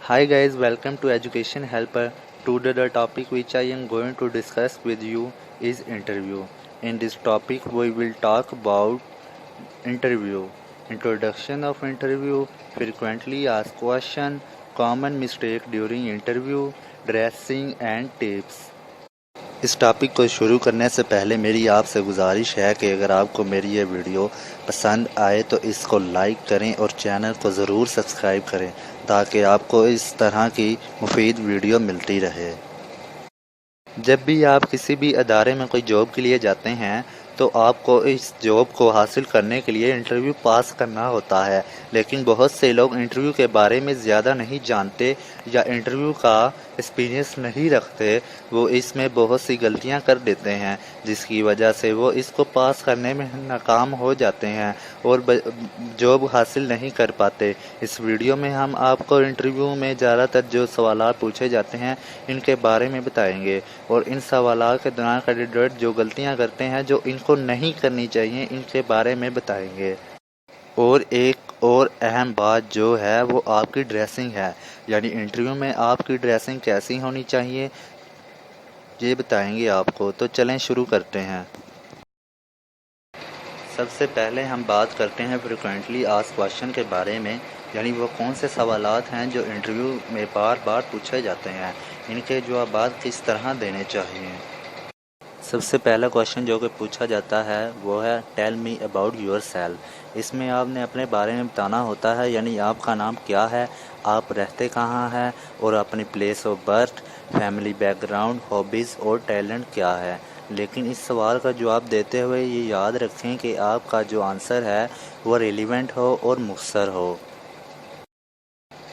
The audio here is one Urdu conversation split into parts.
Hi guys, welcome to Education Helper. Today the topic which I am going to discuss with you is interview. In this topic we will talk about interview, introduction of interview, frequently asked question, common mistake during interview, dressing and tips. اس ٹاپک کو شروع کرنے سے پہلے میری آپ سے گزارش ہے کہ اگر آپ کو میری یہ ویڈیو پسند آئے تو اس کو لائک کریں اور چینل کو ضرور سبسکرائب کریں تاکہ آپ کو اس طرح کی مفید ویڈیو ملتی رہے۔ جب بھی آپ کسی بھی ادارے میں کوئی جاب کے لیے جاتے ہیں تو آپ کو اس جاب کو حاصل کرنے کے لیے انٹرویو پاس کرنا ہوتا ہے، لیکن بہت سے لوگ انٹرویو کے بارے میں زیادہ نہیں جانتے یا انٹرویو کا ایکسپیرینس نہیں رکھتے۔ وہ اس میں بہت سی غلطیاں کر دیتے ہیں جس کی وجہ سے وہ اس کو پاس کرنے میں ناکام ہو جاتے ہیں اور جاب حاصل نہیں کر پاتے۔ اس ویڈیو میں ہم آپ کو انٹرویو میں زیادہ تر جو سوالات پوچھے جاتے ہیں ان کے بارے میں بتائیں گے، اور ان سوالات کے دوران کینڈیڈیٹ جو غلطیاں کرتے ہیں جو ان کو نہیں کرنی چاہیے ان کے بارے میں بتائیں گے۔ اور ایک اور اہم بات جو ہے وہ آپ کی ڈریسنگ ہے، یعنی انٹرویو میں آپ کی ڈریسنگ کیسی ہونی چاہیے یہ بتائیں گے آپ کو۔ تو چلیں شروع کرتے ہیں۔ سب سے پہلے ہم بات کرتے ہیں فریکوینٹلی آسکڈ کویشچن کے بارے میں، یعنی وہ کون سے سوالات ہیں جو انٹرویو میں بار بار پوچھے جاتے ہیں، ان کے جوابات کس طرح دینے چاہیے۔ سب سے پہلا کویشچن جو کہ پوچھا جاتا ہے وہ ہے tell me about yourself. اس میں آپ نے اپنے بارے میں بتانا ہوتا ہے، یعنی آپ کا نام کیا ہے، آپ رہتے کہاں ہیں اور اپنی place of birth, family back ground, hobbies اور ٹیلنٹ کیا ہے۔ لیکن اس سوال کا جواب دیتے ہوئے یہ یاد رکھیں کہ آپ کا جو آنسر ہے وہ ریلیونٹ ہو اور مختصر ہو۔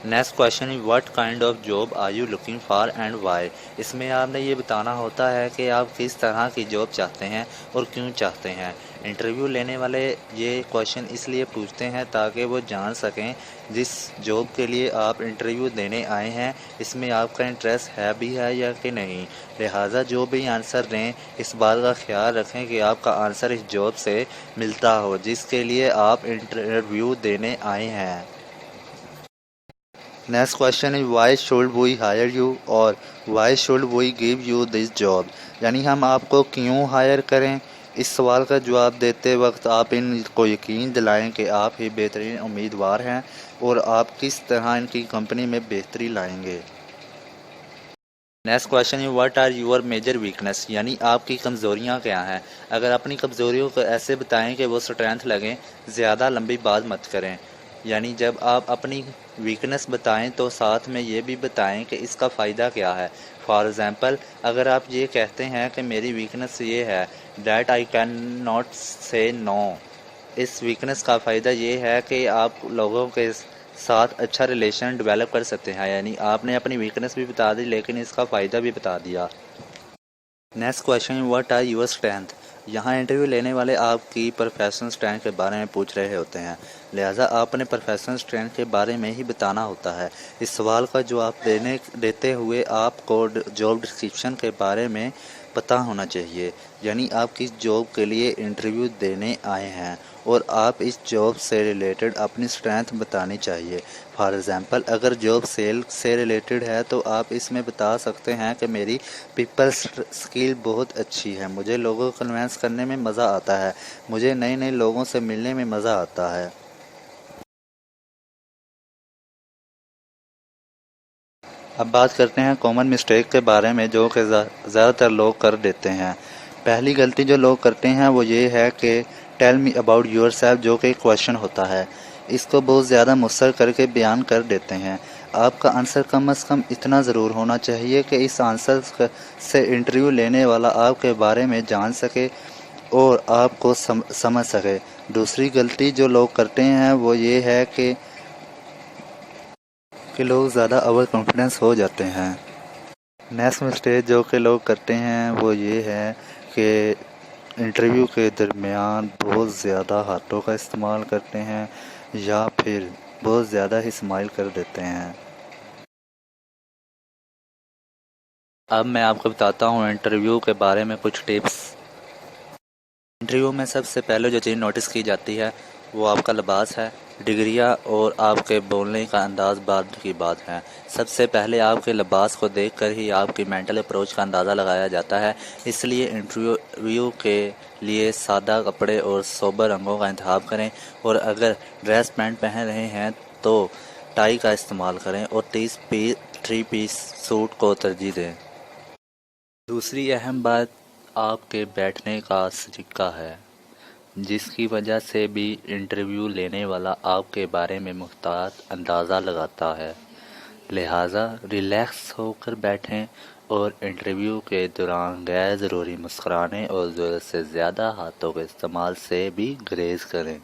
نیکسٹ کویشچن ہے what kind of job are you looking for and why. اس میں آپ نے یہ بتانا ہوتا ہے کہ آپ کس طرح کی جاب چاہتے ہیں اور کیوں چاہتے ہیں۔ انٹرویو لینے والے یہ کویشچن اس لیے پوچھتے ہیں تاکہ وہ جان سکیں جس جاب کے لیے آپ انٹرویو دینے آئے ہیں اس میں آپ کا انٹرسٹ ہے بھی ہے یا کہ نہیں۔ لہٰذا جو بھی آنسر دیں اس بات کا خیال رکھیں کہ آپ کا آنسر اس جاب سے ملتا ہو جس کے لیے آپ انٹرویو دینے آئے ہیں۔ نیکسٹ کویشچن ہے why should we hire you اور why should we give you this job, یعنی ہم آپ کو کیوں ہائر کریں۔ اس سوال کا جواب دیتے وقت آپ ان کو یقین دلائیں کہ آپ ہی بہترین امیدوار ہیں اور آپ کس طرح ان کی کمپنی میں بہتری لائیں گے۔ نیکسٹ کویشچن ہے what are your major weakness, یعنی آپ کی کمزوریاں کیا ہیں۔ اگر اپنی کمزوریوں کو ایسے بتائیں کہ وہ اسٹرینتھ لگیں، زیادہ لمبی بات مت کریں، یعنی جب آپ اپنی ویکنیس بتائیں تو ساتھ میں یہ بھی بتائیں کہ اس کا فائدہ کیا ہے۔ فار ایگزامپل اگر آپ یہ کہتے ہیں کہ میری ویکنیس یہ ہے دیٹ آئی کین ناٹ سے نو، اس ویکنیس کا فائدہ یہ ہے کہ آپ لوگوں کے ساتھ اچھا ریلیشن ڈیولپ کر سکتے ہیں، یعنی آپ نے اپنی ویکنیس بھی بتا دی لیکن اس کا فائدہ بھی بتا دیا۔ Next question what are your strength. یہاں انٹرویو لینے والے آپ کی پروفیشنل اسٹرینتھ کے بارے میں پوچھ رہے ہوتے ہیں، لہٰذا آپ اپنے پروفیشنل اسٹرینتھ کے بارے میں ہی بتانا ہوتا ہے۔ اس سوال کا جواب دیتے ہوئے آپ کو جاب ڈسکرپشن کے بارے میں پتہ ہونا چاہیے، یعنی آپ کس جاب کے لیے انٹرویو دینے آئے ہیں اور آپ اس جاب سے ریلیٹڈ اپنی اسٹرینتھ بتانی چاہیے۔ فار ایگزامپل اگر جاب سیل سے ریلیٹڈ ہے تو آپ اس میں بتا سکتے ہیں کہ میری پیپل اسکل بہت اچھی ہے، مجھے لوگوں کو کنوینس کرنے میں مزہ آتا ہے، مجھے نئے نئے لوگوں سے ملنے میں مزہ آتا ہے۔ اب بات کرتے ہیں کامن مسٹیک کے بارے میں جو کہ زیادہ تر لوگ کر دیتے ہیں۔ پہلی غلطی جو لوگ کرتے ہیں وہ یہ ہے کہ tell me about your self, جو کہ کویشچن ہوتا ہے، اس کو بہت زیادہ مختصر کر کے بیان کر دیتے ہیں۔ آپ کا آنسر کم از کم اتنا ضرور ہونا چاہیے کہ اس آنسر سے انٹرویو لینے والا آپ کے بارے میں جان سکے اور آپ کو سمجھ سکے۔ دوسری غلطی جو لوگ کرتے ہیں وہ یہ ہے کہ لوگ زیادہ اوور کانفیڈنس ہو جاتے ہیں۔ نیکسٹ مسٹیک جو کہ لوگ کرتے ہیں وہ یہ ہے کہ انٹرویو کے درمیان بہت زیادہ ہاتھوں کا استعمال کرتے ہیں یا پھر بہت زیادہ ہی اسمائل کر دیتے ہیں۔ اب میں آپ کو بتاتا ہوں انٹرویو کے بارے میں کچھ ٹپس۔ انٹرویو میں سب سے پہلے جو چیز نوٹس کی جاتی ہے وہ آپ کا لباس ہے۔ ڈگریاں اور آپ کے بولنے کا انداز بعد کی بات ہے۔ سب سے پہلے آپ کے لباس کو دیکھ کر ہی آپ کی مینٹل اپروچ کا اندازہ لگایا جاتا ہے، اس لیے انٹرویو کے لیے سادہ کپڑے اور سوبر رنگوں کا انتخاب کریں، اور اگر ڈریس پینٹ پہن رہے ہیں تو ٹائی کا استعمال کریں اور 3 پیس سوٹ کو ترجیح دیں۔ دوسری اہم بات آپ کے بیٹھنے کا طریقہ ہے، جس کی وجہ سے بھی انٹرویو لینے والا آپ کے بارے میں محتاط اندازہ لگاتا ہے۔ لہٰذا ریلیکس ہو کر بیٹھیں اور انٹرویو کے دوران غیر ضروری مسکرانے اور ضرورت سے زیادہ ہاتھوں کے استعمال سے بھی گریز کریں۔